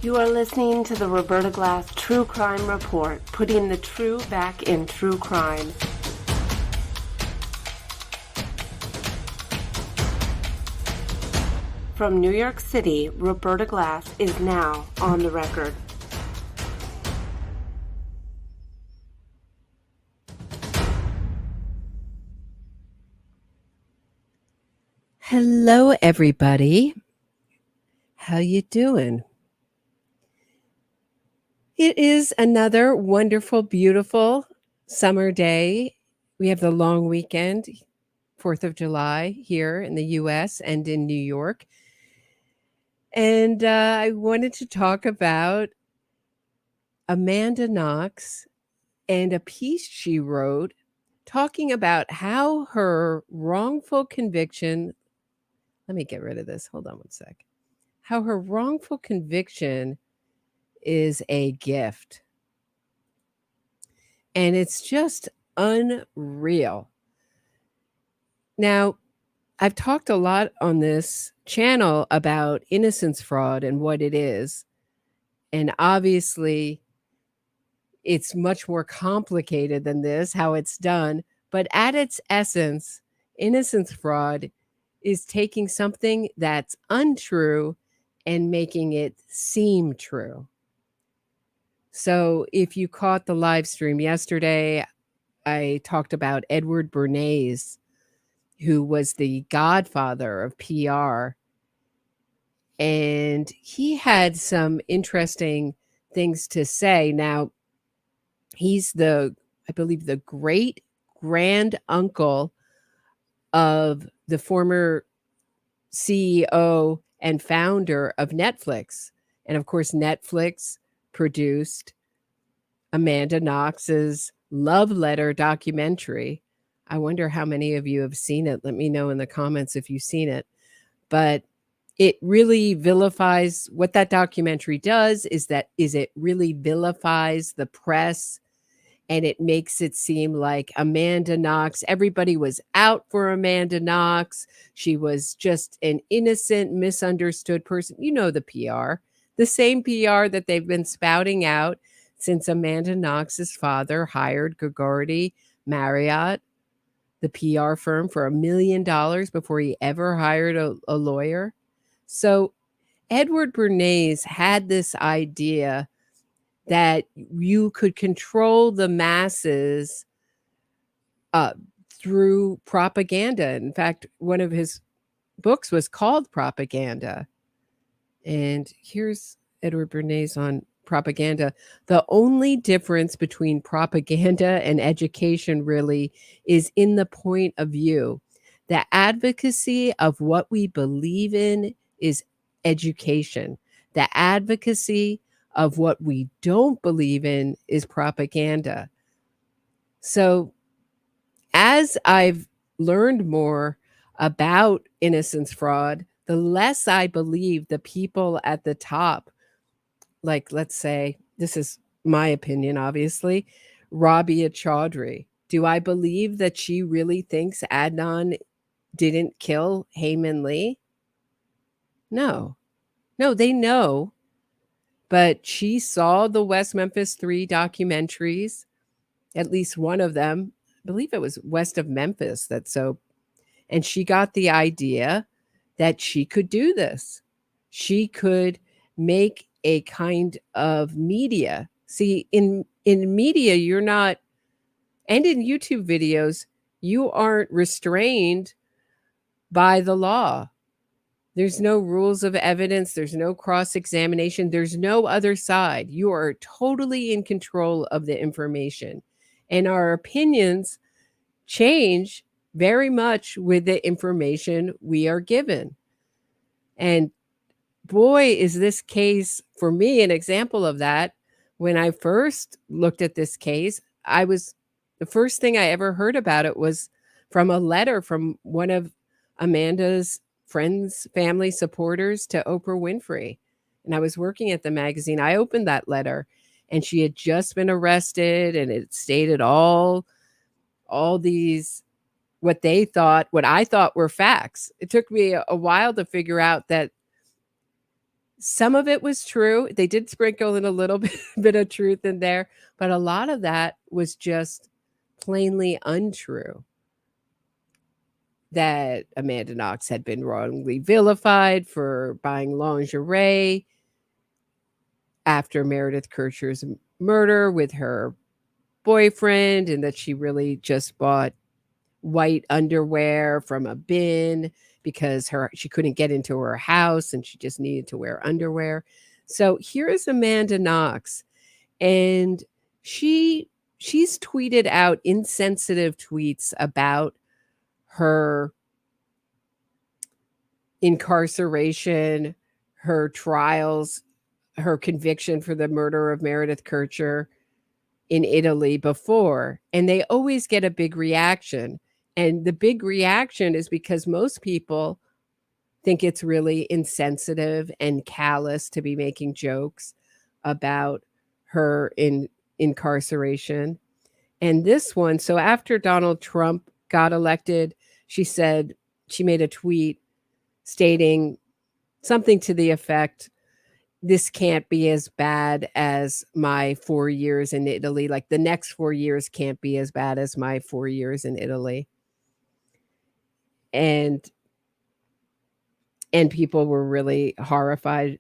You are listening to the Roberta Glass True Crime Report, putting the true back in true crime. From New York City, Roberta Glass is now on the record. Hello, everybody. How you doing? It is another wonderful, beautiful summer day. We have the long weekend, 4th of July here in the U.S. and in New York. And I wanted to talk about amandaknox and a piece she wrote talking about how her wrongful conviction... Let me get rid of this. Hold on one sec. How her wrongful conviction is a gift. And it's just unreal. Now, I've talked a lot on this channel about innocence fraud and what it is. And obviously, it's much more complicated than this, how it's done. But at its essence, innocence fraud is taking something that's untrue and making it seem true. So if you caught the live stream yesterday, I talked about Edward Bernays, who was the godfather of PR. And he had some interesting things to say. Now, he's I believe, the great grand uncle of the former CEO and founder of Netflix. And of course, Netflix produced amandaknox's love letter documentary. I wonder how many of you have seen it. Let me know in the comments if you've seen it. But it really vilifies, what that documentary does is it really vilifies the press. And it makes it seem like amandaknox, everybody was out for amandaknox. She was just an innocent, misunderstood person. You know, the PR, the same PR that they've been spouting out since amandaknox's father hired Gagorty Marriott, the PR firm, for $1 million before he ever hired a lawyer. So Edward Bernays had this idea that you could control the masses through propaganda. In fact, one of his books was called Propaganda. And here's Edward Bernays on propaganda. The only difference between propaganda and education really is in the point of view. The advocacy of what we believe in is education. The advocacy of what we don't believe in is propaganda. So as I've learned more about innocence fraud, the less I believe the people at the top, like, let's say, this is my opinion, obviously, Rabia Chaudhry. Do I believe that she really thinks Adnan didn't kill Heyman Lee? No, they know. But she saw the West Memphis 3 documentaries, at least one of them. I believe it was West of Memphis. And she got the idea that she could do this. She could make a kind of media. See, in media, you're not, and in YouTube videos, you aren't restrained by the law. There's no rules of evidence. There's no cross-examination. There's no other side. You are totally in control of the information. And our opinions change very much with the information we are given. And boy, is this case, for me, an example of that. When I first looked at this case, the first thing I ever heard about it was from a letter from one of Amanda's friends, family, supporters to Oprah Winfrey. And I was working at the magazine. I opened that letter and she had just been arrested, and it stated all these, what I thought were facts. It took me a while to figure out that Some of it was true. They did sprinkle in a little bit of truth in there, but a lot of that was just plainly untrue. That amandaknox had been wrongly vilified for buying lingerie after Meredith Kircher's murder with her boyfriend, and that she really just bought white underwear from a bin because she couldn't get into her house and she just needed to wear underwear. So here is amandaknox, and she's tweeted out insensitive tweets about her incarceration, her trials, her conviction for the murder of Meredith Kircher in Italy before, and they always get a big reaction. And the big reaction is because most people think it's really insensitive and callous to be making jokes about her incarceration. And this one, so after Donald Trump got elected, she made a tweet stating something to the effect, this can't be as bad as my 4 years in Italy. Like the next 4 years can't be as bad as my 4 years in Italy. And people were really horrified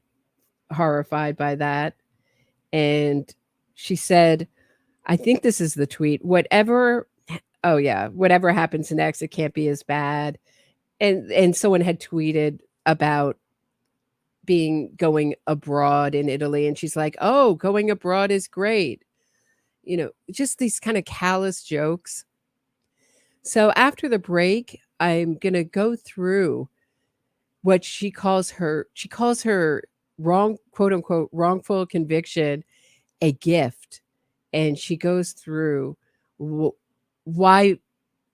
by that. And she said, I think this is the tweet, whatever happens next, it can't be as bad. And someone had tweeted about going abroad in Italy, and she's like, oh, going abroad is great. Just these kind of callous jokes. So after the break, I'm going to go through what she calls her quote unquote wrongful conviction a gift. And she goes through why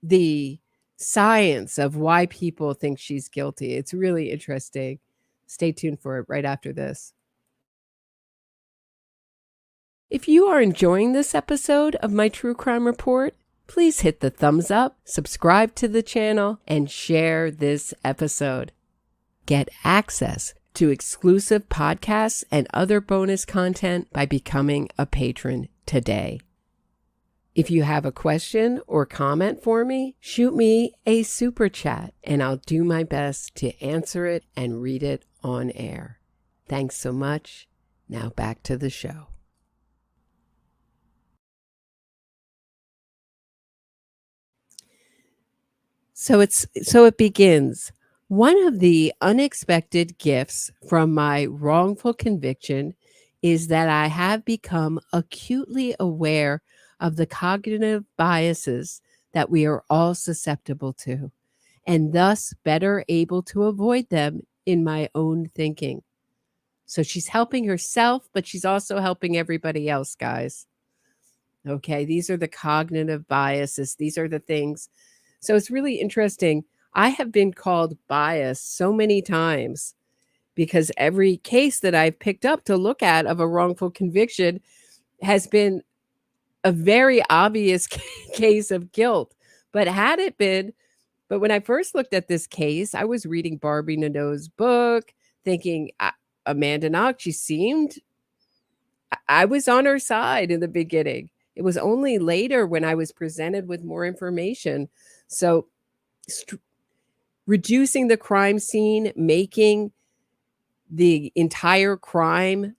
the science of why people think she's guilty. It's really interesting. Stay tuned for it right after this. If you are enjoying this episode of my True Crime Report, please hit the thumbs up, subscribe to the channel, and share this episode. Get access to exclusive podcasts and other bonus content by becoming a patron today. If you have a question or comment for me, shoot me a super chat and I'll do my best to answer it and read it on air. Thanks so much. Now back to the show. So it begins. One of the unexpected gifts from my wrongful conviction is that I have become acutely aware of the cognitive biases that we are all susceptible to, and thus better able to avoid them in my own thinking. So she's helping herself, but she's also helping everybody else, guys. Okay, these are the cognitive biases. These are the things. So it's really interesting. I have been called biased so many times because every case that I've picked up to look at of a wrongful conviction has been a very obvious case of guilt. But when I first looked at this case, I was reading Barbie Nadeau's book, thinking amandaknox, I was on her side in the beginning. It was only later when I was presented with more information. So reducing the crime scene, making the entire crime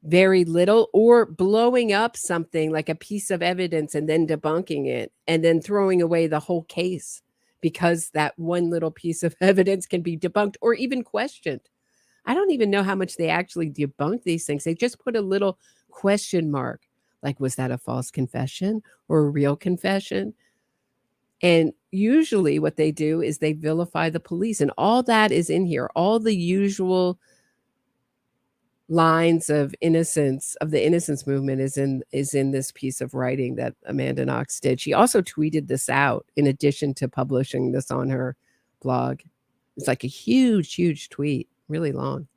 very little, or blowing up something like a piece of evidence and then debunking it and then throwing away the whole case because that one little piece of evidence can be debunked or even questioned. I don't even know how much they actually debunk these things. They just put a little question mark, like, was that a false confession or a real confession? And usually what they do is they vilify the police, and all that is in here. All the usual lines of innocence, of the innocence movement, is in this piece of writing that amandaknox did. She also tweeted this out in addition to publishing this on her blog. It's like a huge tweet, really long.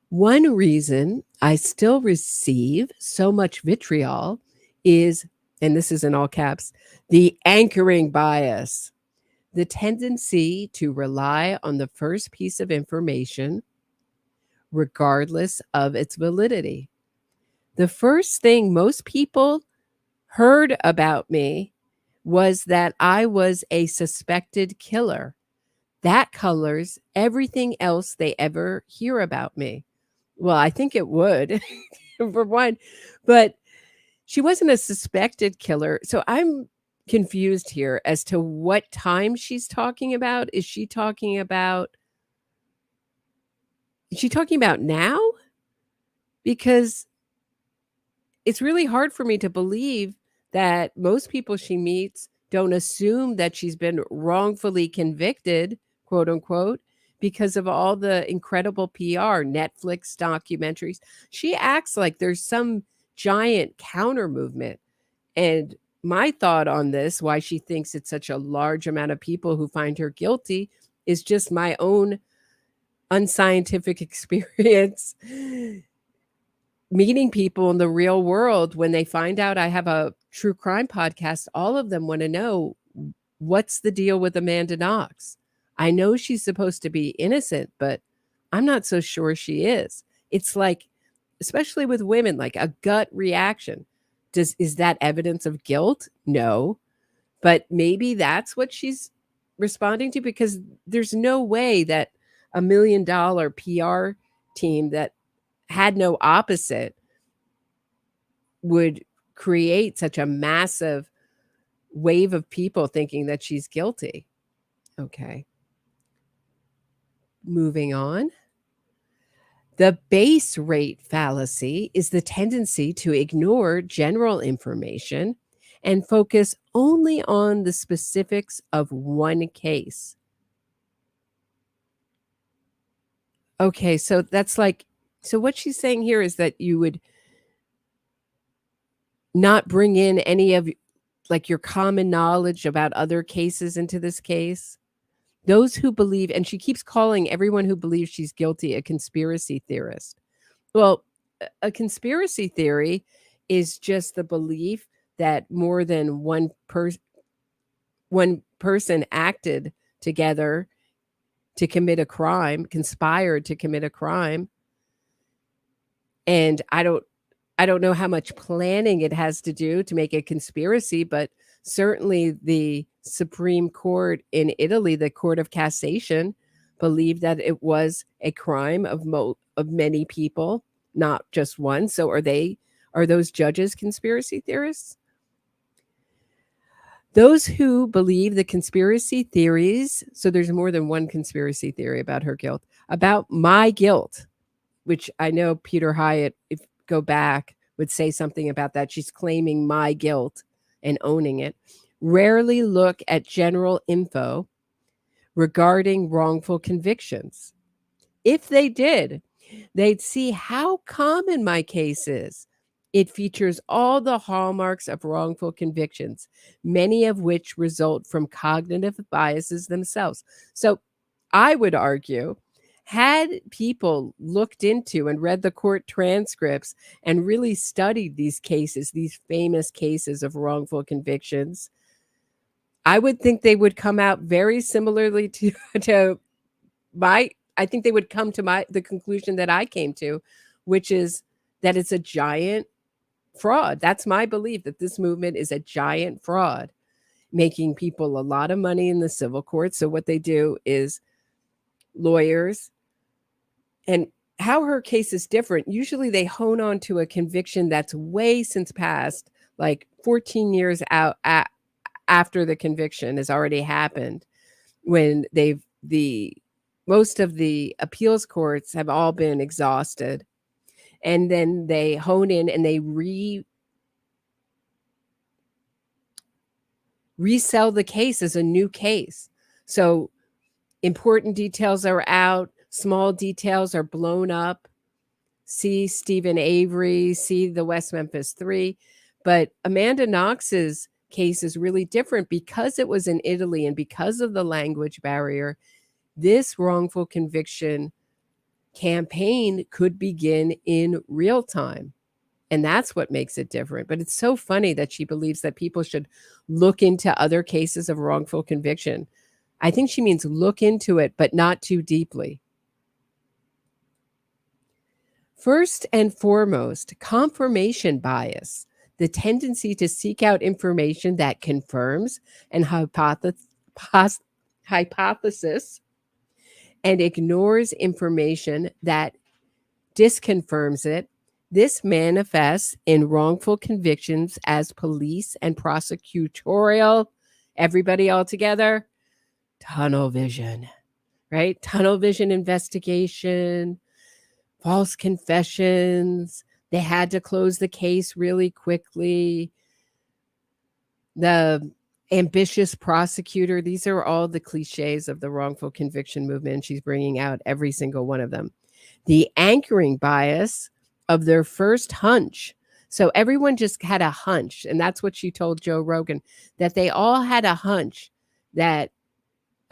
One reason I still receive so much vitriol is, and this is in all caps, the anchoring bias, the tendency to rely on the first piece of information regardless of its validity. The first thing most people heard about me was that I was a suspected killer. That colors everything else they ever hear about me. Well, I think it would, for one, but she wasn't a suspected killer. So I'm confused here as to what time she's talking about. Is she talking about now? Because it's really hard for me to believe that most people she meets don't assume that she's been wrongfully convicted, quote unquote, because of all the incredible PR, Netflix documentaries. She acts like there's some giant counter movement. And my thought on this, why she thinks it's such a large amount of people who find her guilty, is just my own unscientific experience meeting people in the real world. When they find out I have a true crime podcast, all of them want to know, what's the deal with amandaknox? I know she's supposed to be innocent, but I'm not so sure she is. It's like, especially with women, like a gut reaction. Is that evidence of guilt? No. But maybe that's what she's responding to, because there's no way that $1 million PR team that had no opposite would create such a massive wave of people thinking that she's guilty. Okay. Moving on. The base rate fallacy is the tendency to ignore general information and focus only on the specifics of one case. Okay, so that's like, so what she's saying here is that you would not bring in any of like your common knowledge about other cases into this case. Those who believe, and she keeps calling everyone who believes she's guilty a conspiracy theorist. Well, a conspiracy theory is just the belief that more than one person acted together to commit a crime, conspired to commit a crime. And I don't know how much planning it has to do to make a conspiracy, but certainly the Supreme Court in Italy, the Court of Cassation, believed that it was a crime of many people, not just one. So are those judges conspiracy theorists? Those who believe the conspiracy theories, so there's more than one conspiracy theory about her guilt, about my guilt, which I know Peter Hyatt, if go back, would say something about that. She's claiming my guilt and owning it. Rarely look at general info regarding wrongful convictions. If they did, they'd see how common my case is. It features all the hallmarks of wrongful convictions, many of which result from cognitive biases themselves. So I would argue, had people looked into and read the court transcripts and really studied these cases, these famous cases of wrongful convictions, I would think they would come out very similarly to I think they would come to the conclusion that I came to, which is that it's a giant fraud. That's my belief, that this movement is a giant fraud, making people a lot of money in the civil court. So what they do is lawyers, and how her case is different, usually they hone on to a conviction that's way since passed, like 14 years out after the conviction has already happened, when most of the appeals courts have all been exhausted. And then they hone in and they resell the case as a new case. So important details are out, small details are blown up. See Stephen Avery, see the West Memphis 3. But amandaknox's case is really different because it was in Italy and because of the language barrier. This wrongful conviction campaign could begin in real time. And that's what makes it different. But it's so funny that she believes that people should look into other cases of wrongful conviction. I think she means look into it, but not too deeply. First and foremost, confirmation bias, the tendency to seek out information that confirms an hypothesis and ignores information that disconfirms it. This manifests in wrongful convictions as police and prosecutorial, everybody all together, tunnel vision, right? Tunnel vision investigation, false confessions. They had to close the case really quickly. The ambitious prosecutor. These are all the cliches of the wrongful conviction movement. She's bringing out every single one of them. The anchoring bias of their first hunch. So everyone just had a hunch. And that's what she told Joe Rogan, that they all had a hunch that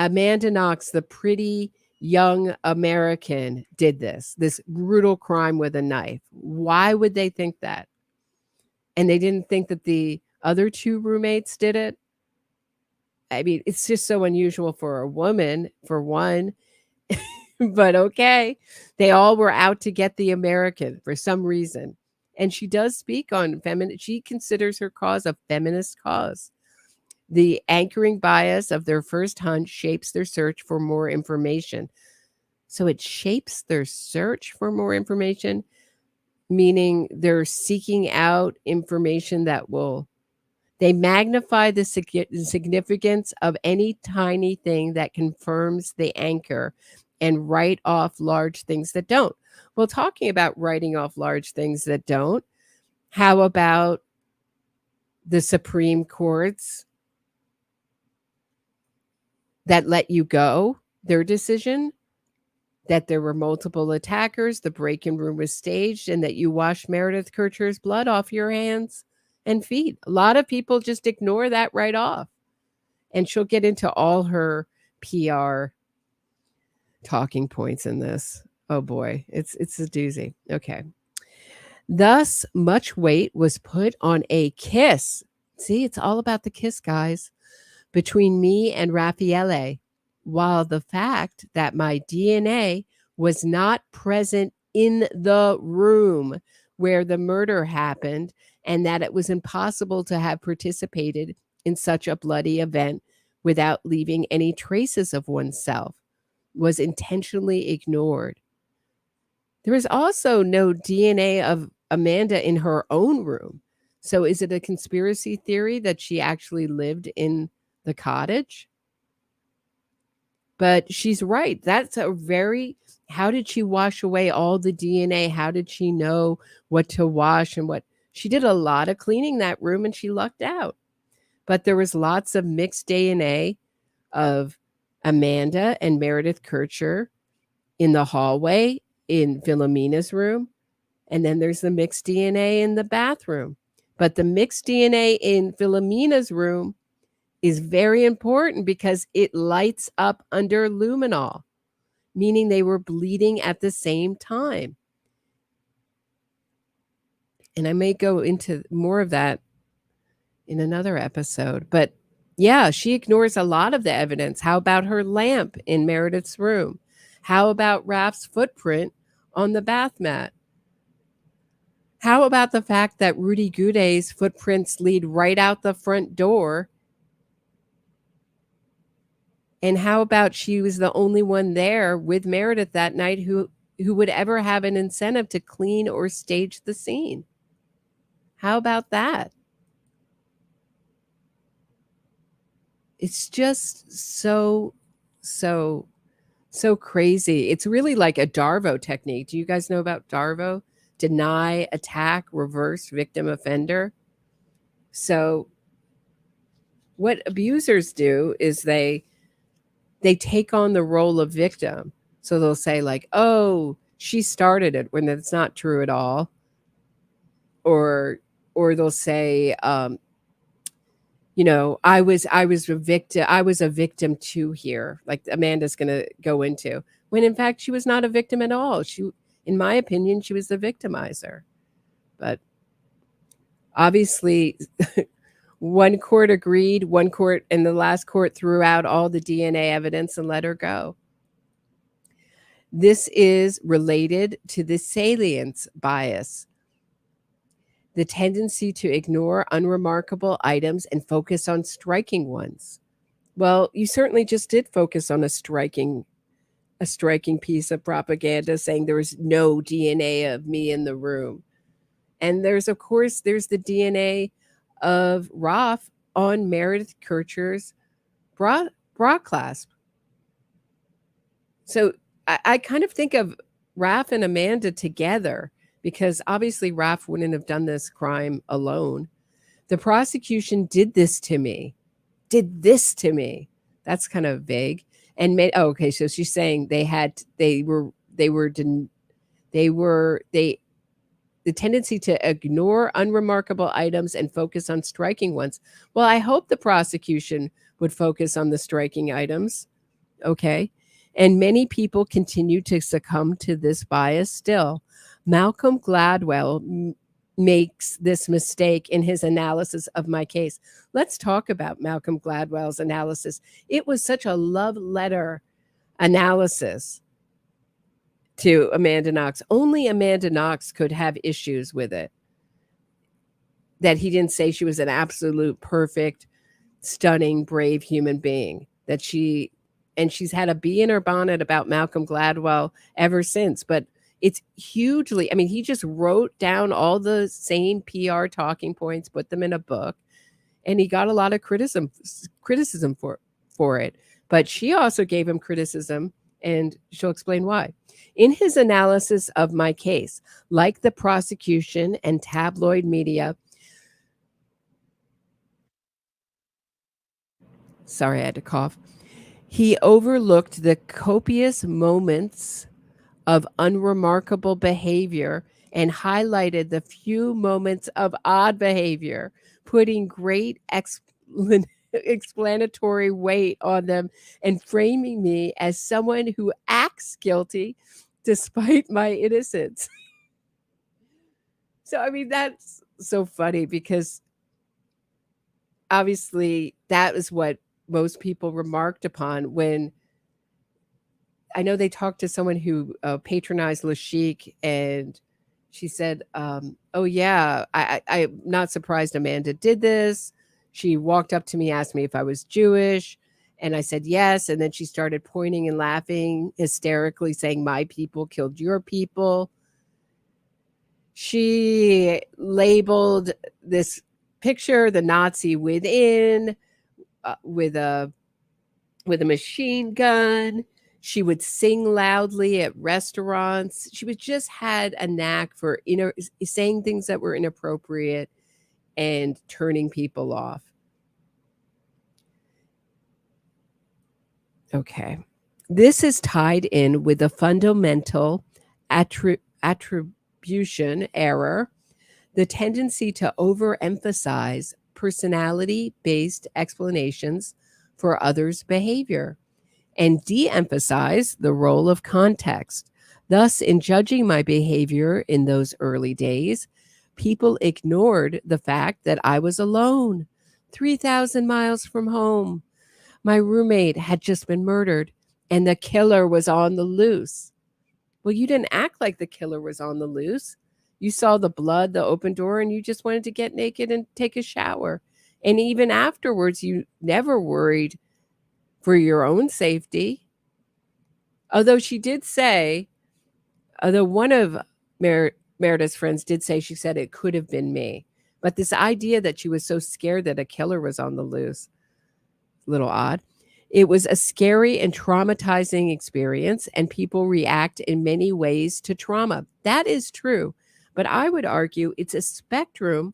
amandaknox, the pretty young American, did this brutal crime with a knife. Why would they think that? And they didn't think that the other two roommates did it. I mean, it's just so unusual for a woman, for one. But okay, they all were out to get the American for some reason. And she does speak on she considers her cause a feminist cause. The anchoring bias of their first hunch shapes their search for more information. So it shapes their search for more information, meaning they're seeking out information that they magnify the significance of any tiny thing that confirms the anchor and write off large things that don't. Well, talking about writing off large things that don't, how about the Supreme Court's that let you go, their decision, that there were multiple attackers, the break-in room was staged, and that you washed Meredith Kercher's blood off your hands and feet. A lot of people just ignore that right off. And she'll get into all her PR talking points in this. Oh boy, it's a doozy. Okay. Thus, much weight was put on a kiss. See, it's all about the kiss, guys, between me and Raffaele, while the fact that my DNA was not present in the room where the murder happened and that it was impossible to have participated in such a bloody event without leaving any traces of oneself was intentionally ignored. There was also no DNA of Amanda in her own room. So is it a conspiracy theory that she actually lived in the cottage? But she's right. That's how did she wash away all the DNA? How did she know what to wash and what? She did a lot of cleaning that room and she lucked out. But there was lots of mixed DNA of Amanda and Meredith Kercher in the hallway in Philomena's room. And then there's the mixed DNA in the bathroom. But the mixed DNA in Philomena's room is very important because it lights up under luminol, meaning they were bleeding at the same time. And I may go into more of that in another episode. But yeah, she ignores a lot of the evidence. How about her lamp in Meredith's room? How about Raph's footprint on the bath mat? How about the fact that Rudy Gudet's footprints lead right out the front door? And how about she was the only one there with Meredith that night who would ever have an incentive to clean or stage the scene? How about that? It's just so crazy. It's really like a Darvo technique. Do you guys know about Darvo? Deny, attack, reverse, victim, offender. So what abusers do is they take on the role of victim. So they'll say like, oh, she started it, when that's not true at all. Or they'll say, I was a victim too here, like Amanda's going to go into, when in fact she was not a victim at all. In my opinion, she was the victimizer. But obviously one court agreed, and the last court threw out all the DNA evidence and let her go. This is related to the salience bias, the tendency to ignore unremarkable items and focus on striking ones. Well, you certainly just did focus on a striking piece of propaganda saying there was no DNA of me in the room. And there's the DNA of Robb on Meredith Kircher's bra clasp. So I kind of think of Raph and Amanda together, because obviously Raph wouldn't have done this crime alone. The prosecution did this to me. That's kind of vague. And okay, so she's saying the tendency to ignore unremarkable items and focus on striking ones. Well, I hope the prosecution would focus on the striking items. Okay. And many people continue to succumb to this bias still. Malcolm Gladwell makes this mistake in his analysis of my case. Let's talk about Malcolm Gladwell's analysis. It was such a love letter analysis to amandaknox. Only amandaknox could have issues with it. That he didn't say she was an absolute perfect, stunning, brave human being. And she's had a bee in her bonnet about Malcolm Gladwell ever since. But it's hugely, he just wrote down all the same PR talking points, put them in a book, and he got a lot of criticism for it. But she also gave him criticism, and she'll explain why. In his analysis of my case, like the prosecution and tabloid media, sorry, I had to cough. He overlooked the copious moments of unremarkable behavior and highlighted the few moments of odd behavior, putting great explanatory weight on them and framing me as someone who acts guilty despite my innocence. So, that's so funny, because obviously that is what most people remarked upon when I know they talked to someone who patronized Le Chic, and she said, oh yeah, I'm not surprised Amanda did this. She walked up to me, asked me if I was Jewish, and I said yes, and then she started pointing and laughing hysterically, saying my people killed your people. She labeled this picture the Nazi within with a machine gun. She would sing loudly at restaurants. She just had a knack for saying things that were inappropriate and turning people off. Okay. This is tied in with a fundamental attribution error, the tendency to overemphasize personality-based explanations for others' behavior and de-emphasize the role of context. Thus, in judging my behavior in those early days, people ignored the fact that I was alone, 3,000 miles from home. My roommate had just been murdered, and the killer was on the loose. Well, you didn't act like the killer was on the loose. You saw the blood, the open door, and you just wanted to get naked and take a shower. And even afterwards, you never worried for your own safety. Although she did say, although one of Meredith's friends did say, she said it could have been me. But this idea that she was so scared that a killer was on the loose, a little odd. It was a scary and traumatizing experience, and people react in many ways to trauma. That is true. But I would argue it's a spectrum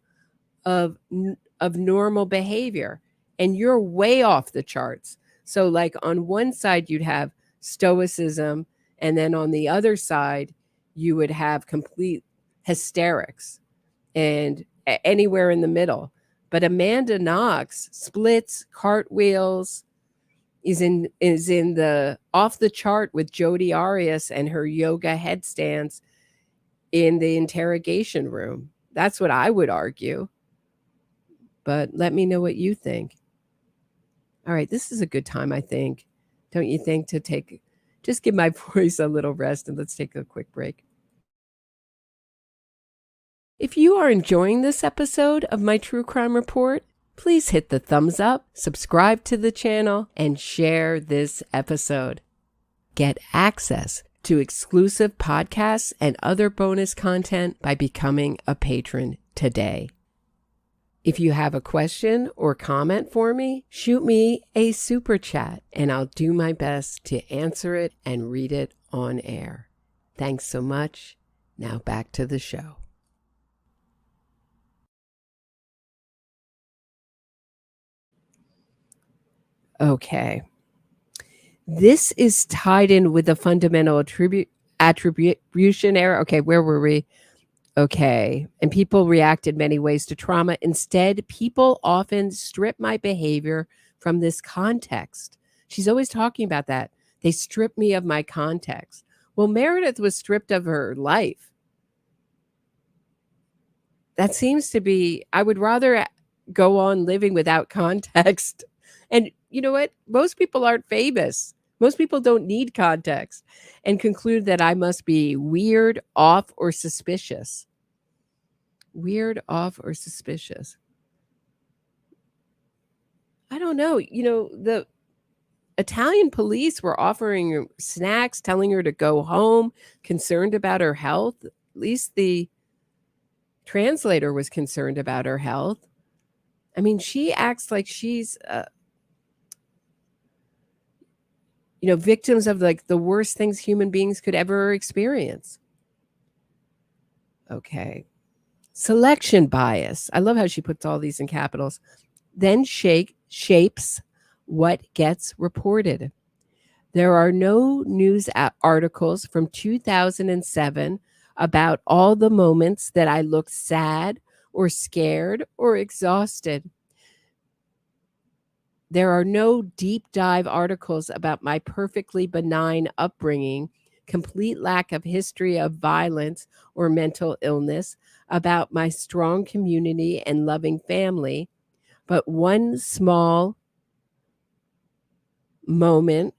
of normal behavior, and you're way off the charts. So like on one side, you'd have stoicism, and then on the other side, you would have complete hysterics, and anywhere in the middle. But amandaknox splits, cartwheels, is in the off the chart with Jodi Arias and her yoga headstands in the interrogation room. That's what I would argue. But let me know what you think. All right, this is a good time, I think. Don't you think, to take just give my voice a little rest, and let's take a quick break. If you are enjoying this episode of my True Crime Report, please hit the thumbs up, subscribe to the channel, and share this episode. Get access to exclusive podcasts and other bonus content by becoming a patron today. If you have a question or comment for me, shoot me a super chat and I'll do my best to answer it and read it on air. Thanks so much. Now back to the show. Okay. This is tied in with the fundamental attribution error. Okay, where were we? Okay. And people react in many ways to trauma. Instead, people often strip my behavior from this context. She's always talking about that. They strip me of my context. Well, Meredith was stripped of her life. That seems to be, I would rather go on living without context. And you know what? Most people aren't famous. Most people don't need context, and conclude that I must be weird, off, or suspicious. Weird, off, or suspicious. I don't know. You know, the Italian police were offering her snacks, telling her to go home, concerned about her health. At least the translator was concerned about her health. I mean, she acts like she's victims of like the worst things human beings could ever experience. Okay. Selection bias. I love how she puts all these in capitals. Then shapes what gets reported. There are no news articles from 2007 about all the moments that I looked sad or scared or exhausted. There are no deep dive articles about my perfectly benign upbringing, complete lack of history of violence or mental illness, about my strong community and loving family, but one small moment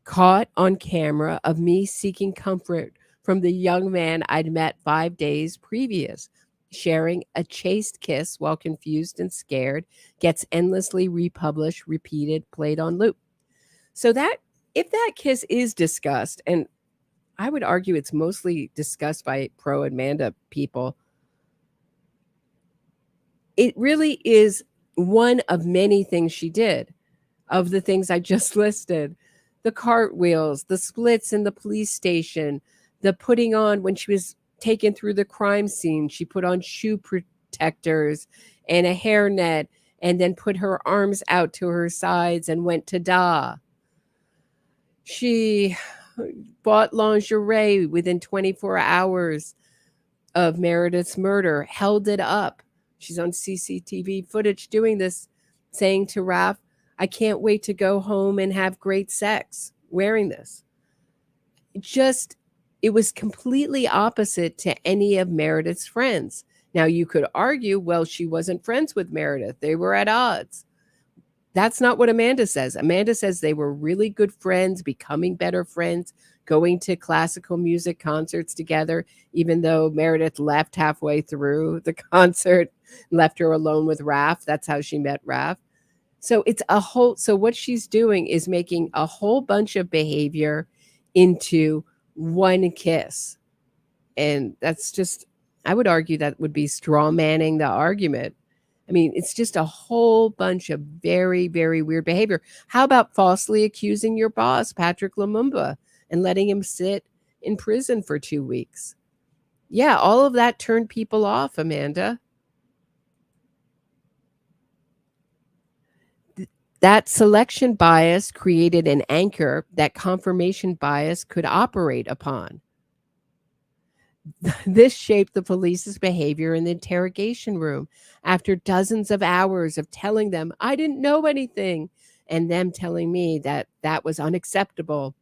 caught on camera of me seeking comfort from the young man I'd met 5 days previous, sharing a chaste kiss while confused and scared, gets endlessly republished, repeated, played on loop. So that if that kiss is discussed, and I would argue it's mostly discussed by pro Amanda people, it really is one of many things she did, of the things I just listed. The cartwheels, the splits in the police station, the putting on when she was taken through the crime scene, she put on shoe protectors and a hairnet and then put her arms out to her sides and went to da. She bought lingerie within 24 hours of Meredith's murder, held it up. She's on CCTV footage doing this, saying to Raph, I can't wait to go home and have great sex wearing this. It was completely opposite to any of Meredith's friends. Now, you could argue, well, she wasn't friends with Meredith. They were at odds. That's not what Amanda says. Amanda says they were really good friends, becoming better friends, going to classical music concerts together, even though Meredith left halfway through the concert, left her alone with Raph. That's how she met Raph. So so what she's doing is making a whole bunch of behavior into one kiss. And that's just, I would argue that would be straw manning the argument. I mean, it's just a whole bunch of very, very weird behavior. How about falsely accusing your boss, Patrick Lumumba, and letting him sit in prison for 2 weeks? Yeah, all of that turned people off, Amanda. That selection bias created an anchor that confirmation bias could operate upon. This shaped the police's behavior in the interrogation room after dozens of hours of telling them I didn't know anything, and them telling me that that was unacceptable.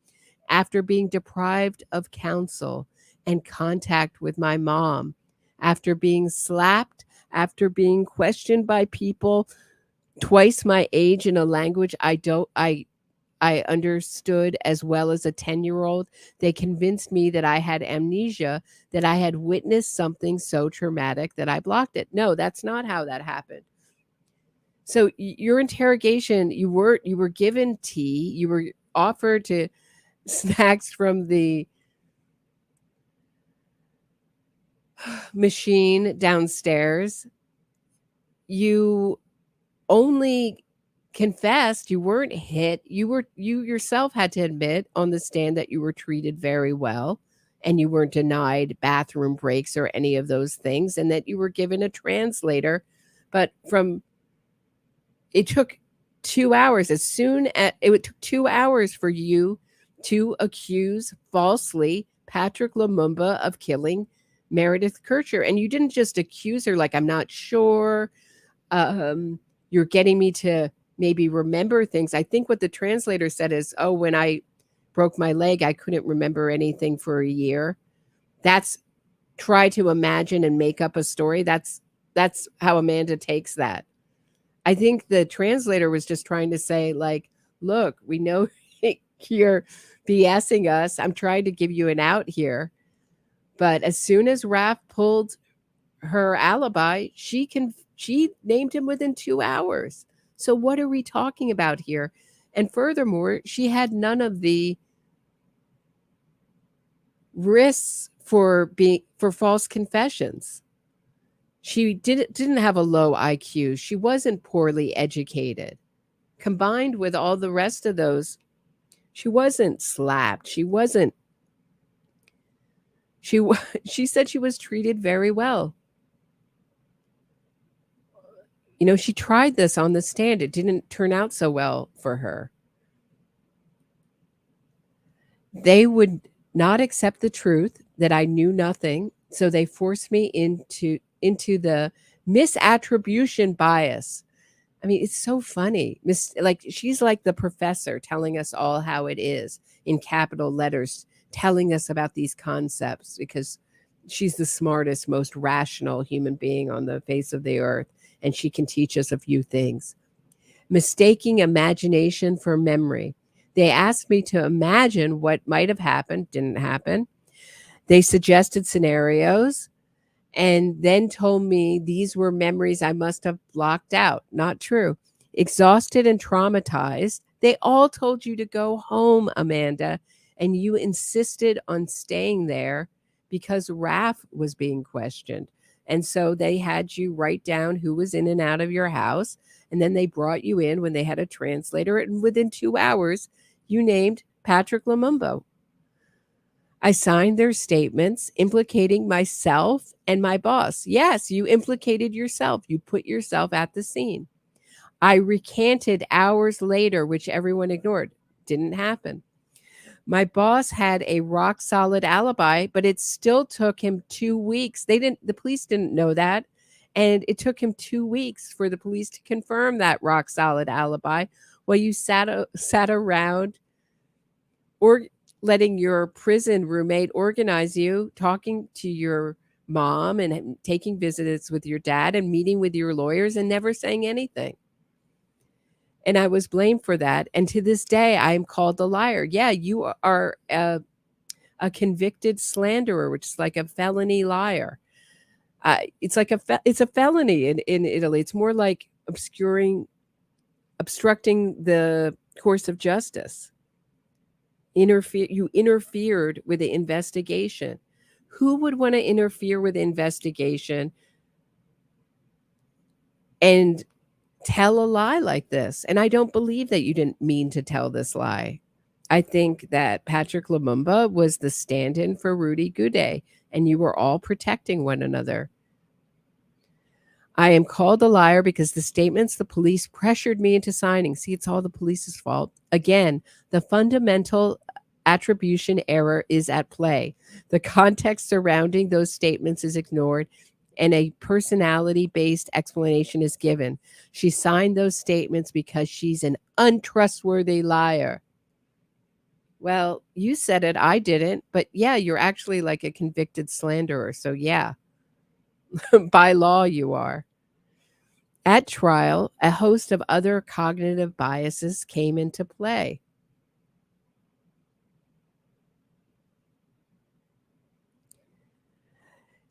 After being deprived of counsel and contact with my mom, after being slapped, after being questioned by people twice my age in a language I I understood as well as a 10-year-old. They convinced me that I had amnesia, that I had witnessed something so traumatic that I blocked it. No, that's not how that happened. So your interrogation, you were given tea, you were offered to snacks from the machine downstairs. You only confessed, you weren't hit. You yourself had to admit on the stand that you were treated very well and you weren't denied bathroom breaks or any of those things, and that you were given a translator. But it took 2 hours. It took 2 hours for you to accuse falsely Patrick Lumumba of killing Meredith Kircher. And you didn't just accuse her like, I'm not sure. You're getting me to maybe remember things. I think what the translator said is, oh, when I broke my leg, I couldn't remember anything for a year. That's try to imagine and make up a story. That's how Amanda takes that. I think the translator was just trying to say, like, look, we know you're BSing us. I'm trying to give you an out here. But as soon as Raph pulled her alibi, she named him within 2 hours. So what are we talking about here? And furthermore, she had none of the risks for false confessions. She didn't have a low IQ. She wasn't poorly educated. Combined with all the rest of those, she wasn't slapped. She said she was treated very well. You know, she tried this on the stand. It didn't turn out so well for her. They would not accept the truth that I knew nothing, so they forced me into the misattribution bias. I mean, it's so funny. Like, she's like the professor telling us all how it is in capital letters, telling us about these concepts because she's the smartest, most rational human being on the face of the earth, and she can teach us a few things. Mistaking imagination for memory. They asked me to imagine what might have happened, didn't happen. They suggested scenarios and then told me these were memories I must have blocked out. Not true. Exhausted and traumatized. They all told you to go home, Amanda, and you insisted on staying there because Raph was being questioned. And so they had you write down who was in and out of your house, and then they brought you in when they had a translator, and within 2 hours, you named Patrick Lumumba. I signed their statements implicating myself and my boss. Yes, you implicated yourself. You put yourself at the scene. I recanted hours later, which everyone ignored. Didn't happen. My boss had a rock solid alibi, but it still took him 2 weeks. The police didn't know that. And it took him 2 weeks for the police to confirm that rock solid alibi while you sat around or letting your prison roommate organize you, talking to your mom and taking visits with your dad and meeting with your lawyers and never saying anything. And I was blamed for that. And to this day, I am called a liar. Yeah, you are a convicted slanderer, which is like a felony liar. It's like it's a felony in Italy. It's more like obstructing the course of justice. You interfered with the investigation. Who would want to interfere with the investigation and tell a lie like this? And I don't believe that you didn't mean to tell this lie. I think that Patrick Lumumba was the stand-in for Rudy Gude, and you were all protecting one another. I am called a liar because the statements the police pressured me into signing. See, it's all the police's fault. Again, the fundamental attribution error is at play. The context surrounding those statements is ignored, and a personality-based explanation is given. She signed those statements because she's an untrustworthy liar. Well, you said it, I didn't, but yeah, you're actually like a convicted slanderer, so yeah. By law, you are. At trial, a host of other cognitive biases came into play.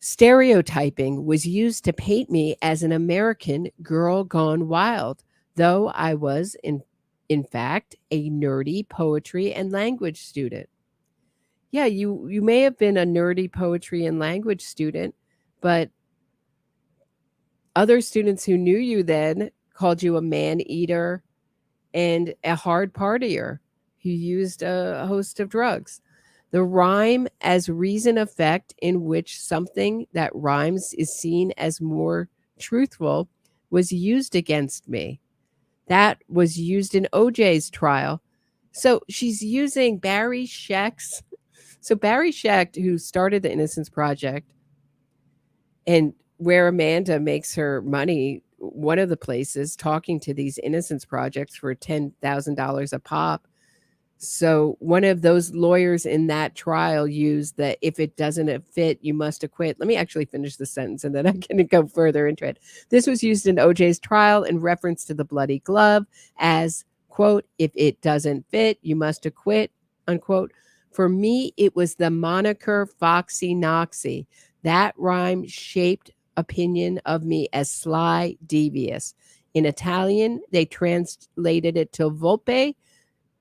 Stereotyping was used to paint me as an American girl gone wild, though I was, in fact, a nerdy poetry and language student. Yeah, you may have been a nerdy poetry and language student, but other students who knew you then called you a man-eater and a hard partier who used a host of drugs. The rhyme as reason effect in which something that rhymes is seen as more truthful was used against me. That was used in OJ's trial. So she's using Barry Scheck's. So Barry Scheck, who started the Innocence Project and where Amanda makes her money, one of the places talking to these Innocence Projects for $10,000 a pop. So one of those lawyers in that trial used that if it doesn't fit, you must acquit. Let me actually finish the sentence and then I can go further into it. This was used in OJ's trial in reference to the bloody glove as, quote, if it doesn't fit, you must acquit, unquote. For me, it was the moniker Foxy Noxy. That rhyme shaped opinion of me as sly, devious. In Italian, they translated it to volpe,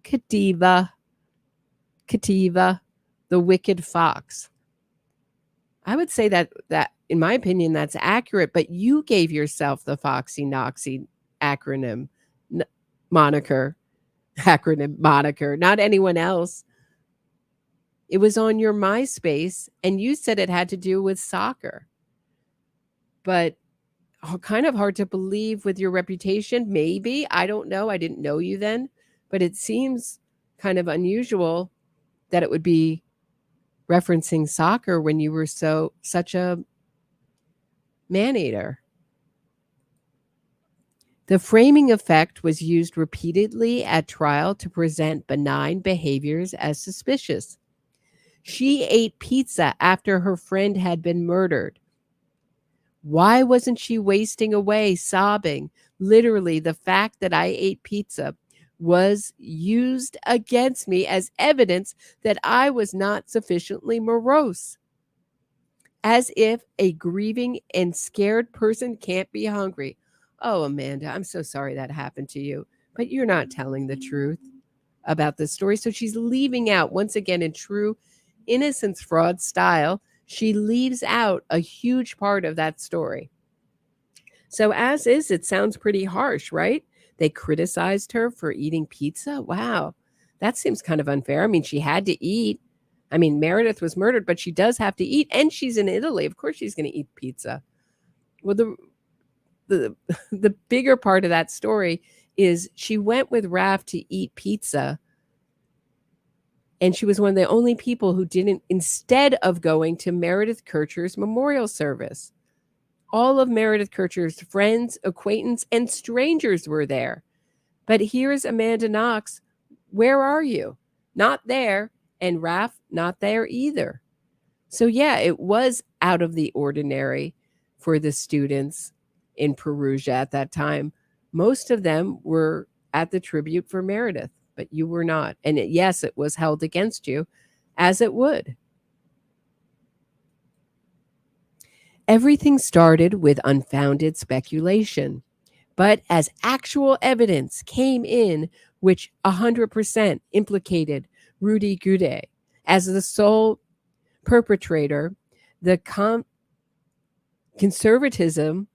cattiva, the wicked fox. I would say that in my opinion, that's accurate, but you gave yourself the Foxy Noxy acronym, moniker, not anyone else. It was on your MySpace, and you said it had to do with soccer. But kind of hard to believe with your reputation, maybe. I don't know. I didn't know you then. But it seems kind of unusual that it would be referencing soccer when you were such a man-eater. The framing effect was used repeatedly at trial to present benign behaviors as suspicious. She ate pizza after her friend had been murdered. Why wasn't she wasting away, sobbing? Literally, the fact that I ate pizza was used against me as evidence that I was not sufficiently morose. As if a grieving and scared person can't be hungry. Oh, Amanda, I'm so sorry that happened to you, but you're not telling the truth about this story. So she's leaving out, once again, in true Innocence fraud style, she leaves out a huge part of that story. So as is, it sounds pretty harsh, right? They criticized her for eating pizza. Wow, that seems kind of unfair. I mean, she had to eat. I mean, Meredith was murdered, but she does have to eat, and she's in Italy. Of course she's going to eat pizza. Well, the bigger part of that story is she went with Raph to eat pizza, and she was one of the only people who didn't, instead of going to Meredith Kircher's memorial service. All of Meredith Kircher's friends, acquaintance, and strangers were there. But here's amandaknox. Where are you? Not there. And Raph, not there either. So yeah, it was out of the ordinary for the students in Perugia at that time. Most of them were at the tribute for Meredith, but you were not. And yes, it was held against you, as it would. Everything started with unfounded speculation, but as actual evidence came in, which 100% implicated Rudy Gude as the sole perpetrator, the conservatism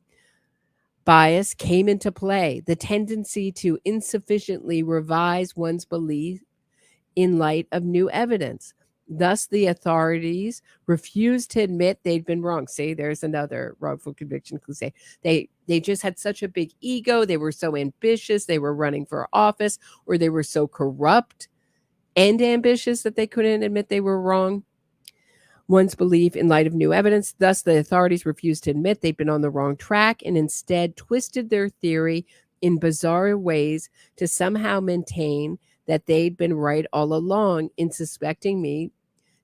bias came into play, the tendency to insufficiently revise one's belief in light of new evidence. Thus, the authorities refused to admit they'd been wrong. See, there's another wrongful conviction cliche. They just had such a big ego. They were so ambitious. They were running for office, or they were so corrupt and ambitious that they couldn't admit they were wrong. One's belief in light of new evidence. Thus, the authorities refused to admit they'd been on the wrong track and instead twisted their theory in bizarre ways to somehow maintain that they'd been right all along in suspecting me,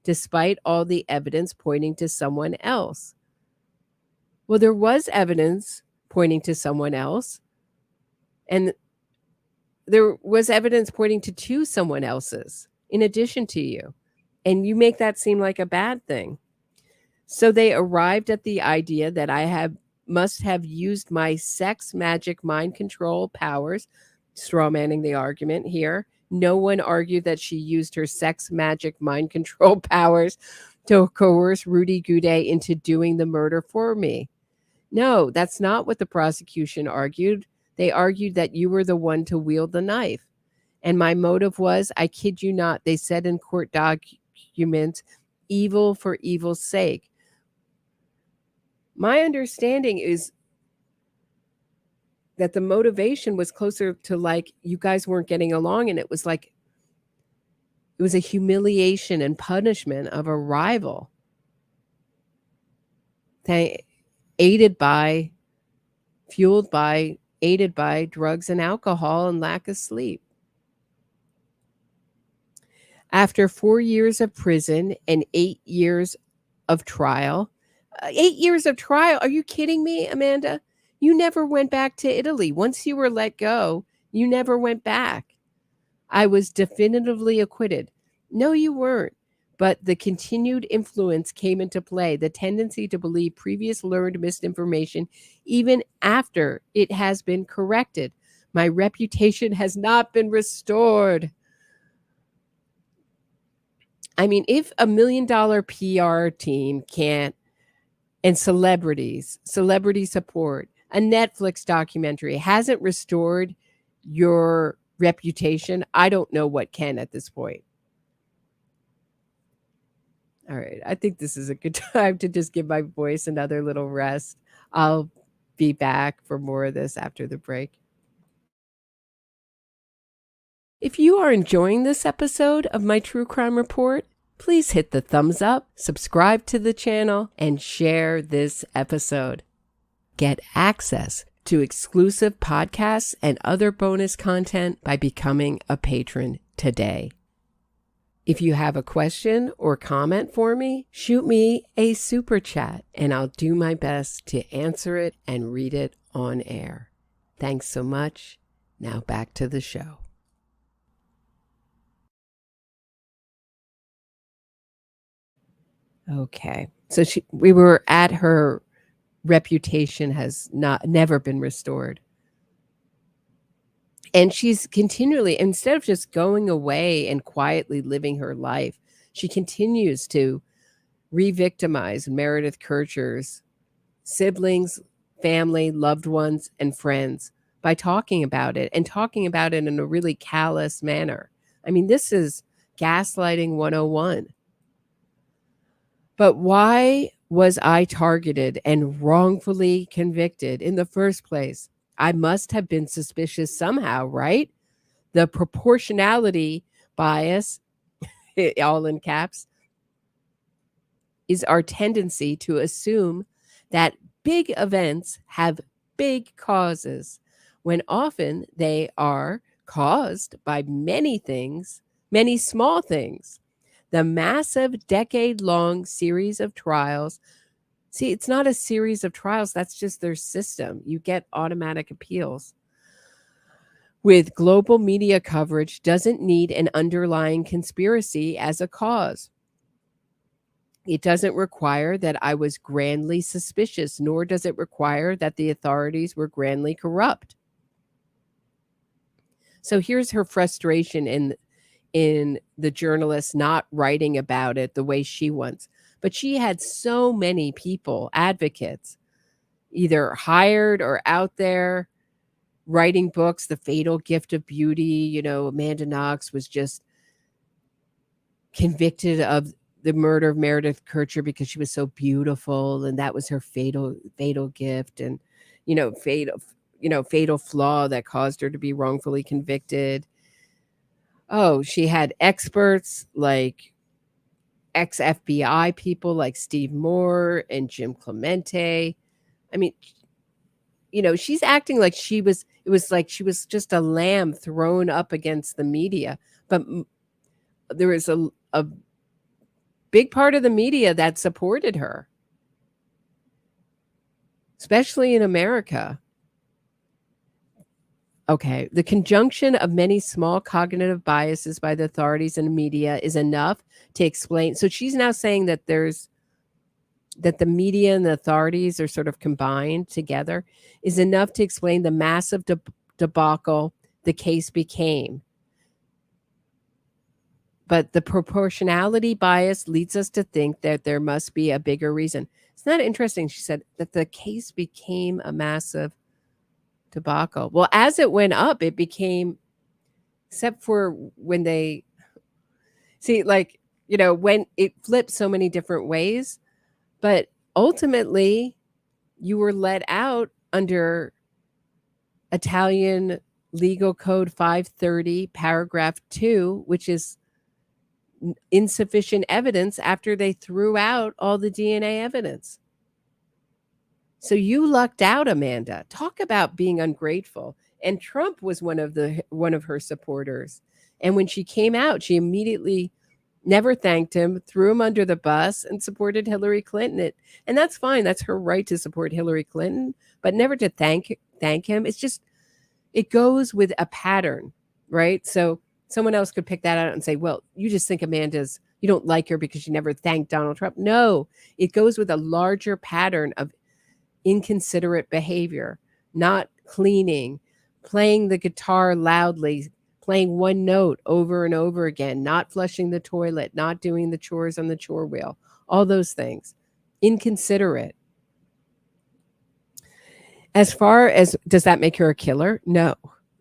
despite all the evidence pointing to someone else. Well, there was evidence pointing to someone else, and there was evidence pointing to two someone else's in addition to you. And you make that seem like a bad thing. So they arrived at the idea that must have used my sex magic mind control powers, strawmanning the argument here. No one argued that she used her sex magic mind control powers to coerce Rudy Goudet into doing the murder for me. No, that's not what the prosecution argued. They argued that you were the one to wield the knife. And my motive was, I kid you not, they said in court documents, evil for evil's sake. My understanding is that the motivation was closer to like you guys weren't getting along, and it was a humiliation and punishment of a rival. Aided by drugs and alcohol and lack of sleep. After 4 years of prison and 8 years of trial, 8 years of trial. Are you kidding me, Amanda? You never went back to Italy. Once you were let go, you never went back. I was definitively acquitted. No, you weren't. But the continued influence came into play, the tendency to believe previous learned misinformation, even after it has been corrected. My reputation has not been restored. I mean, if $1 million PR team can't, and celebrity support, a Netflix documentary hasn't restored your reputation, I don't know what can at this point. All right, I think this is a good time to just give my voice another little rest. I'll be back for more of this after the break. If you are enjoying this episode of my True Crime Report, please hit the thumbs up, subscribe to the channel, and share this episode. Get access to exclusive podcasts and other bonus content by becoming a patron today. If you have a question or comment for me, shoot me a super chat and I'll do my best to answer it and read it on air. Thanks so much. Now back to the show. Okay. So we were at her reputation has never been restored. And she's continually, instead of just going away and quietly living her life, she continues to re-victimize Meredith Kercher's siblings, family, loved ones, and friends by talking about it, and talking about it in a really callous manner. I mean, this is gaslighting 101. But why was I targeted and wrongfully convicted in the first place? I must have been suspicious somehow, right? The proportionality bias, all in caps, is our tendency to assume that big events have big causes, when often they are caused by many things, many small things. The massive decade-long series of trials. See, it's not a series of trials. That's just their system. You get automatic appeals. With global media coverage doesn't need an underlying conspiracy as a cause. It doesn't require that I was grandly suspicious, nor does it require that the authorities were grandly corrupt. So here's her frustration in the journalist not writing about it the way she wants. But she had so many people, advocates, either hired or out there writing books. The Fatal Gift of Beauty, amandaknox was just convicted of the murder of Meredith Kercher because she was so beautiful, and that was her fatal gift, and fatal flaw that caused her to be wrongfully convicted. Oh, she had experts like ex-FBI people like Steve Moore and Jim Clemente. I mean, she's acting like she was just a lamb thrown up against the media. But there was a big part of the media that supported her, especially in America. Okay, the conjunction of many small cognitive biases by the authorities and the media is enough to explain. So she's now saying that there's that the media and the authorities are sort of combined together is enough to explain the massive debacle the case became. But the proportionality bias leads us to think that there must be a bigger reason. It's not interesting, she said, that the case became a massive debacle. Well, as it went up, it became, except for when they, see, like, you know, when it flipped so many different ways, but ultimately you were let out under Italian Legal Code 530, paragraph 2, which is insufficient evidence after they threw out all the DNA evidence. So you lucked out, Amanda. Talk about being ungrateful. And Trump was one of her supporters. And when she came out, she immediately never thanked him, threw him under the bus, and supported Hillary Clinton. And that's fine. That's her right to support Hillary Clinton, but never to thank him. It's just, it goes with a pattern, right? So someone else could pick that out and say, well, you just think you don't like her because she never thanked Donald Trump. No, it goes with a larger pattern of inconsiderate behavior, not cleaning, playing the guitar loudly, playing one note over and over again, not flushing the toilet, not doing the chores on the chore wheel, all those things. Inconsiderate. As far as, does that make her a killer? No.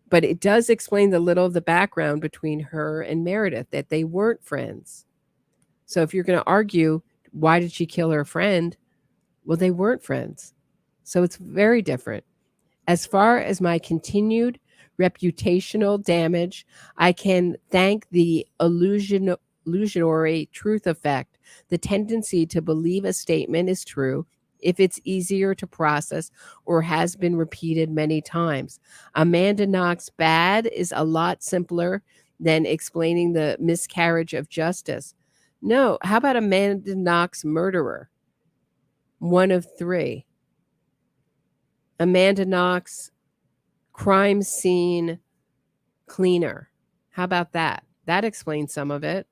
But it does explain the little of the background between her and Meredith, that they weren't friends. So if you're going to argue, why did she kill her friend? Well, they weren't friends. So it's very different. As far as my continued reputational damage, I can thank the illusionary truth effect, the tendency to believe a statement is true if it's easier to process or has been repeated many times. Amandaknox bad is a lot simpler than explaining the miscarriage of justice. No, how about Amandaknox murderer? 1 of 3. Amandaknox crime scene cleaner. How about that? That explains some of it.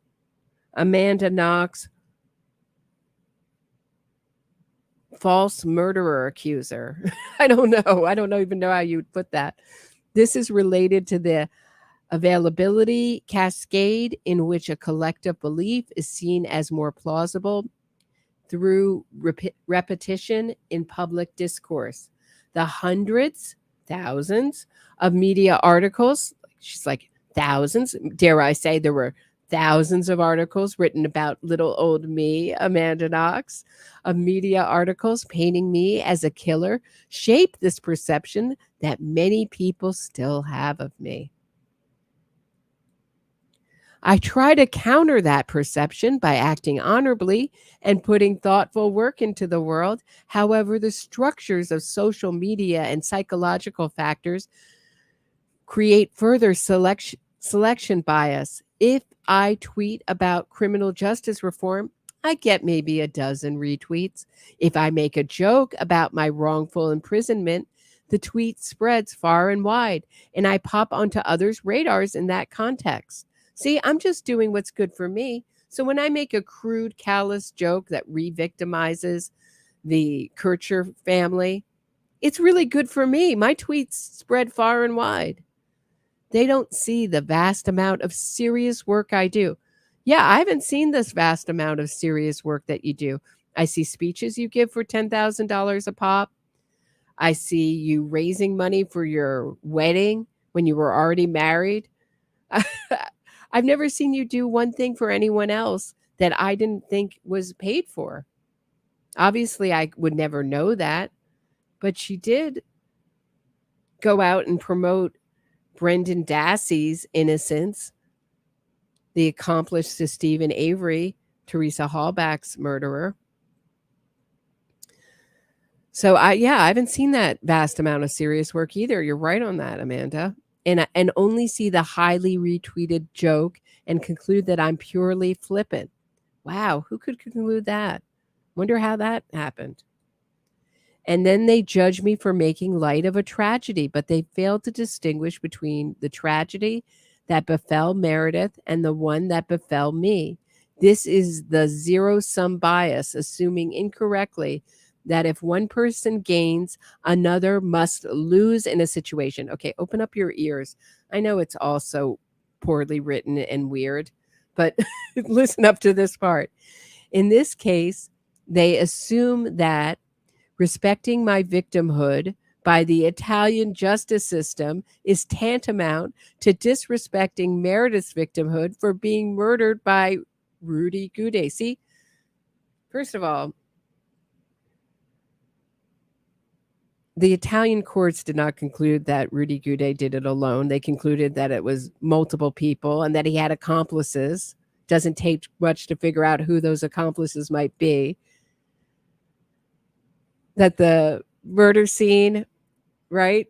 Amandaknox false murderer accuser. I don't know. I don't even know how you would put that. This is related to the availability cascade in which a collective belief is seen as more plausible through repetition in public discourse. The hundreds, thousands of media articles, she's like thousands, dare I say there were thousands of articles written about little old me, Amandaknox, of media articles painting me as a killer, shaped this perception that many people still have of me. I try to counter that perception by acting honorably and putting thoughtful work into the world. However, the structures of social media and psychological factors create further selection bias. If I tweet about criminal justice reform, I get maybe a dozen retweets. If I make a joke about my wrongful imprisonment, the tweet spreads far and wide, and I pop onto others' radars in that context. See, I'm just doing what's good for me. So when I make a crude, callous joke that re-victimizes the Kircher family, it's really good for me. My tweets spread far and wide. They don't see the vast amount of serious work I do. Yeah, I haven't seen this vast amount of serious work that you do. I see speeches you give for $10,000 a pop. I see you raising money for your wedding when you were already married. I've never seen you do one thing for anyone else that I didn't think was paid for. Obviously, I would never know that, but she did go out and promote Brendan Dassey's Innocence, the accomplice to Stephen Avery, Teresa Hallback's murderer. So I haven't seen that vast amount of serious work either. You're right on that, Amanda. And only see the highly retweeted joke and conclude that I'm purely flippant. Wow, who could conclude that? Wonder how that happened. And then they judge me for making light of a tragedy, but they failed to distinguish between the tragedy that befell Meredith and the one that befell me. This is the zero-sum bias, assuming incorrectly that if one person gains, another must lose in a situation. Okay, open up your ears. I know it's all so poorly written and weird, but listen up to this part. In this case, they assume that respecting my victimhood by the Italian justice system is tantamount to disrespecting Meredith's victimhood for being murdered by Rudy Gude. See, first of all, the Italian courts did not conclude that Rudy Gude did it alone. They concluded that it was multiple people and that he had accomplices. Doesn't take much to figure out who those accomplices might be. That the murder scene, right?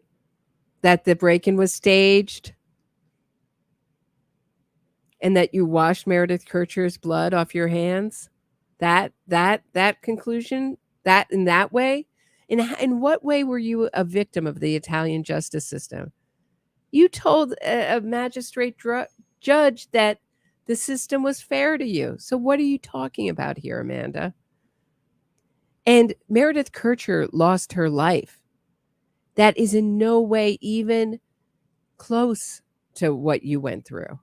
That the break-in was staged. And that you washed Meredith Kircher's blood off your hands. That conclusion, that in that way. In what way were you a victim of the Italian justice system? You told a magistrate judge that the system was fair to you. So what are you talking about here, Amanda? And Meredith Kircher lost her life. That is in no way even close to what you went through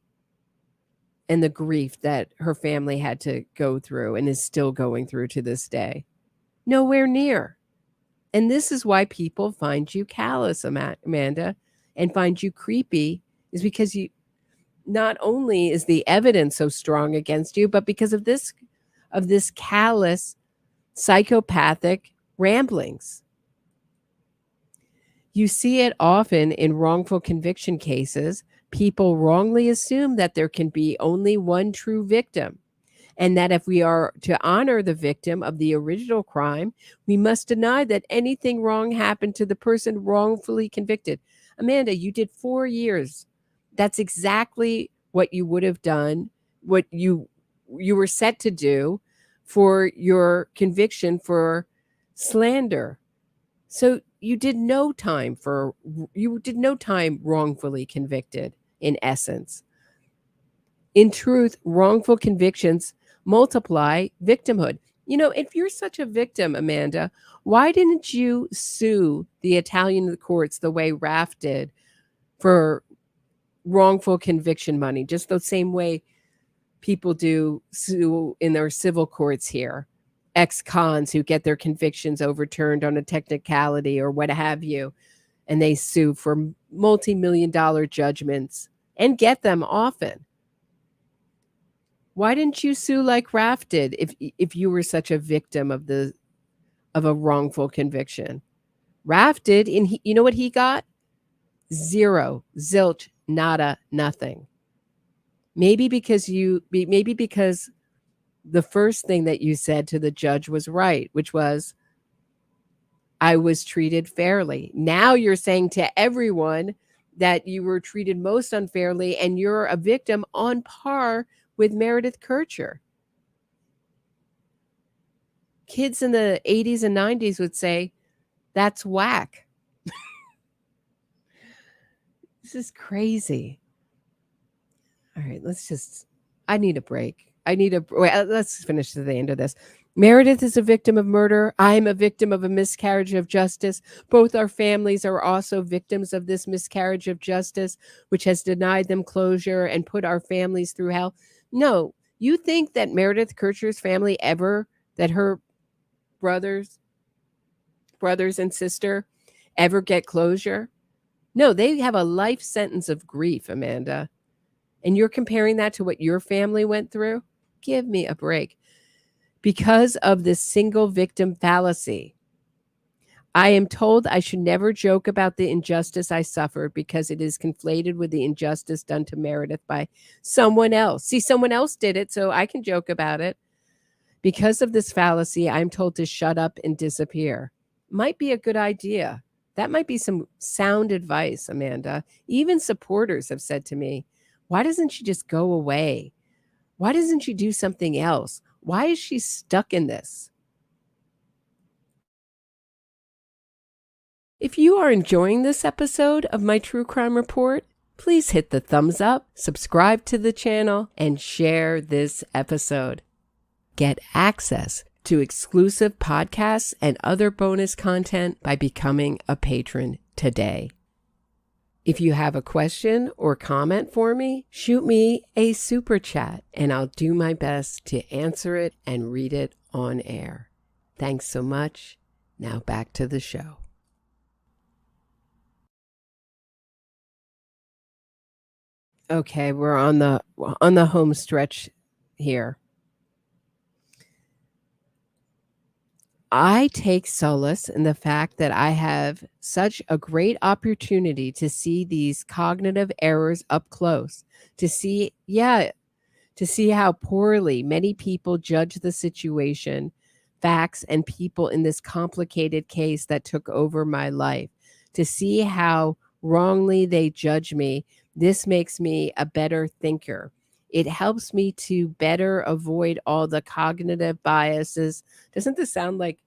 and the grief that her family had to go through and is still going through to this day. Nowhere near. And this is why people find you callous, Amanda, and find you creepy, is because you not only is the evidence so strong against you, but because of this callous, psychopathic ramblings. You see it often in wrongful conviction cases. People wrongly assume that there can be only one true victim, and that if we are to honor the victim of the original crime, we must deny that anything wrong happened to the person wrongfully convicted. Amanda, you did 4 years. That's exactly what you would have done, what you were set to do for your conviction for slander. So you did no time wrongfully convicted, in essence. In truth, wrongful convictions multiply victimhood. You know, if you're such a victim, Amanda, why didn't you sue the Italian courts the way Raff did for wrongful conviction money, just the same way people do sue in their civil courts here? Ex-cons who get their convictions overturned on a technicality or what have you, and they sue for multi-million-dollar judgments and get them often. Why didn't you sue like Raff did if you were such a victim of a wrongful conviction? Raff did, and you know what he got? Zero, zilch, nada, nothing. Maybe because the first thing that you said to the judge was right, which was, I was treated fairly. Now you're saying to everyone that you were treated most unfairly and you're a victim on par with Meredith Kircher. Kids in the 80s and 90s would say, that's whack. This is crazy. All right, I need a break. Let's finish to the end of this. Meredith is a victim of murder. I'm a victim of a miscarriage of justice. Both our families are also victims of this miscarriage of justice, which has denied them closure and put our families through hell. No, you think that Meredith Kircher's family that her brothers and sister ever get closure? No, they have a life sentence of grief, Amanda. And you're comparing that to what your family went through? Give me a break. Because of this single victim fallacy, I am told I should never joke about the injustice I suffered because it is conflated with the injustice done to Meredith by someone else. See, someone else did it, so I can joke about it. Because of this fallacy, I'm told to shut up and disappear. Might be a good idea. That might be some sound advice, Amanda. Even supporters have said to me, why doesn't she just go away? Why doesn't she do something else? Why is she stuck in this? If you are enjoying this episode of my True Crime Report, please hit the thumbs up, subscribe to the channel, and share this episode. Get access to exclusive podcasts and other bonus content by becoming a patron today. If you have a question or comment for me, shoot me a super chat and I'll do my best to answer it and read it on air. Thanks so much. Now back to the show. Okay, we're on the home stretch here. I take solace in the fact that I have such a great opportunity to see these cognitive errors up close, to see how poorly many people judge the situation, facts, and people in this complicated case that took over my life, to see how wrongly they judge me. This makes me a better thinker. It helps me to better avoid all the cognitive biases. Doesn't this sound like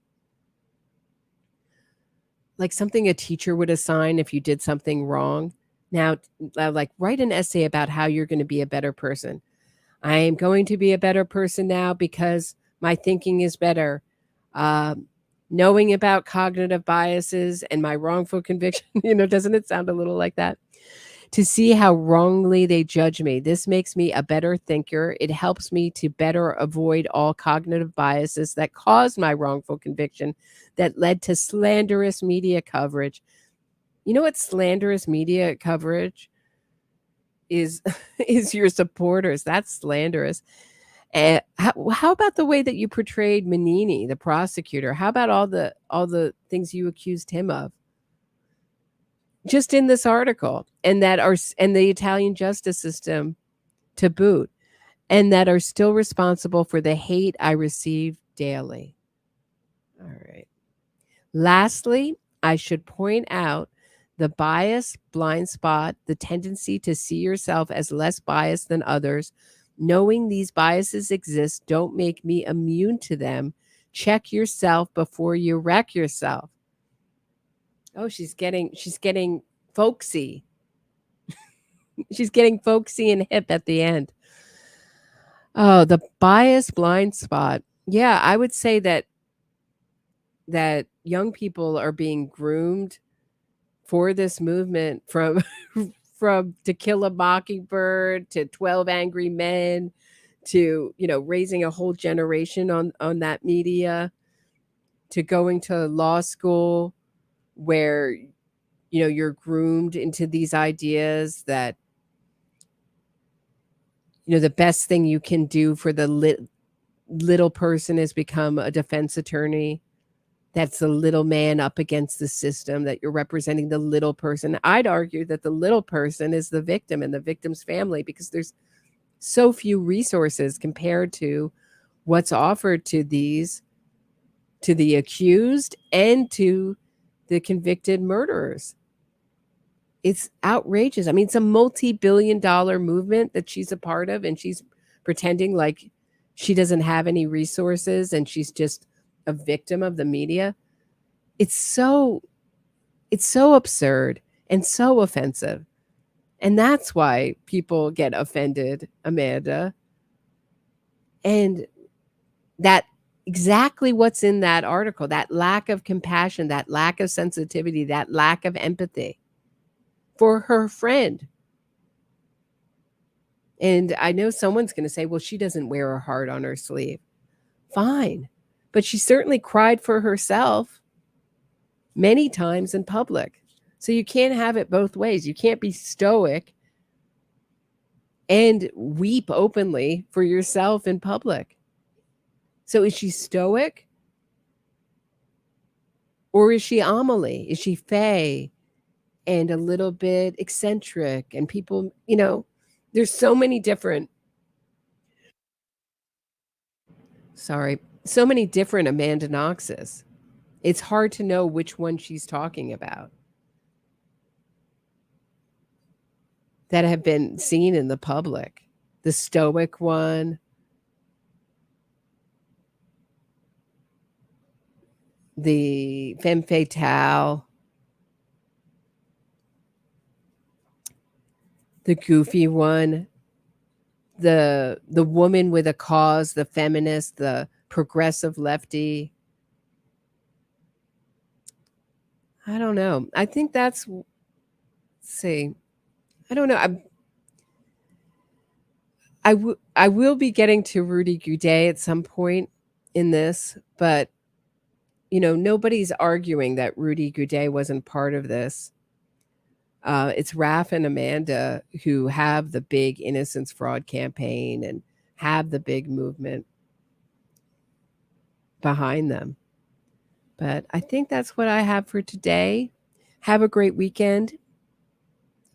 something a teacher would assign if you did something wrong? Now, like, write an essay about how you're going to be a better person. I am going to be a better person now because my thinking is better. Knowing about cognitive biases and my wrongful conviction, doesn't it sound a little like that? To see how wrongly they judge me. This makes me a better thinker. It helps me to better avoid all cognitive biases that caused my wrongful conviction, that led to slanderous media coverage. You know what slanderous media coverage is? Is your supporters. That's slanderous. How about the way that you portrayed Mannyy, the prosecutor? How about all the things you accused him of? Just in this article, and the Italian justice system to boot, and that are still responsible for the hate I receive daily. All right. Lastly, I should point out the bias, blind spot, the tendency to see yourself as less biased than others. Knowing these biases exist don't make me immune to them. Check yourself before you wreck yourself. Oh, she's getting folksy. She's getting folksy and hip at the end. Oh, the bias blind spot. Yeah, I would say that young people are being groomed for this movement from To Kill a Mockingbird to 12 Angry Men to, raising a whole generation on that media, to going to law school where you're groomed into these ideas that the best thing you can do for the little person is become a defense attorney. That's the little man up against the system, that you're representing the little person. I'd argue that the little person is the victim and the victim's family, because there's so few resources compared to what's offered to the accused and to the convicted murderers. It's outrageous. I mean, it's a multi-billion-dollar movement that she's a part of, and she's pretending like she doesn't have any resources and she's just a victim of the media. It's so absurd and so offensive. And that's why people get offended, Amanda. And that exactly what's in that article, that lack of compassion, that lack of sensitivity, that lack of empathy for her friend. And I know someone's going to say, well, she doesn't wear her heart on her sleeve. Fine. But she certainly cried for herself many times in public. So you can't have it both ways. You can't be stoic and weep openly for yourself in public. So is she stoic? Or is she Amelie? Is she Faye and a little bit eccentric? And people, there's so many different amandaknoxes. It's hard to know which one she's talking about that have been seen in the public. The stoic one, the femme fatale. the goofy one, the woman with a cause, the feminist, the progressive lefty. I don't know. I think that's, let's see. I don't know. I will be getting to Rudy Goudet at some point in this, but nobody's arguing that Rudy Goudet wasn't part of this. It's Raph and Amanda who have the big Innocence fraud campaign and have the big movement behind them. But I think that's what I have for today. Have a great weekend.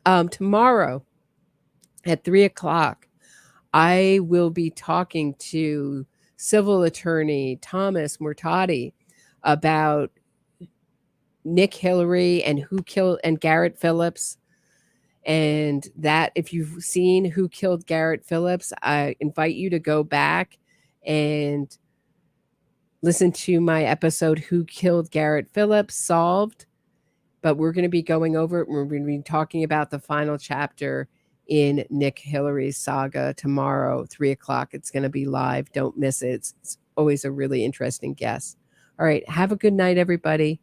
Tomorrow at 3:00, I will be talking to civil attorney Thomas Mortati about Nick Hillary and who killed and Garrett Phillips. And that, if you've seen Who Killed Garrett Phillips, I invite you to go back and listen to my episode, Who Killed Garrett Phillips, Solved. But we're going to be going over it. We're going to be talking about the final chapter in Nick Hillary's saga tomorrow, 3:00. It's going to be live. Don't miss it. It's always a really interesting guest. All right. Have a good night, everybody.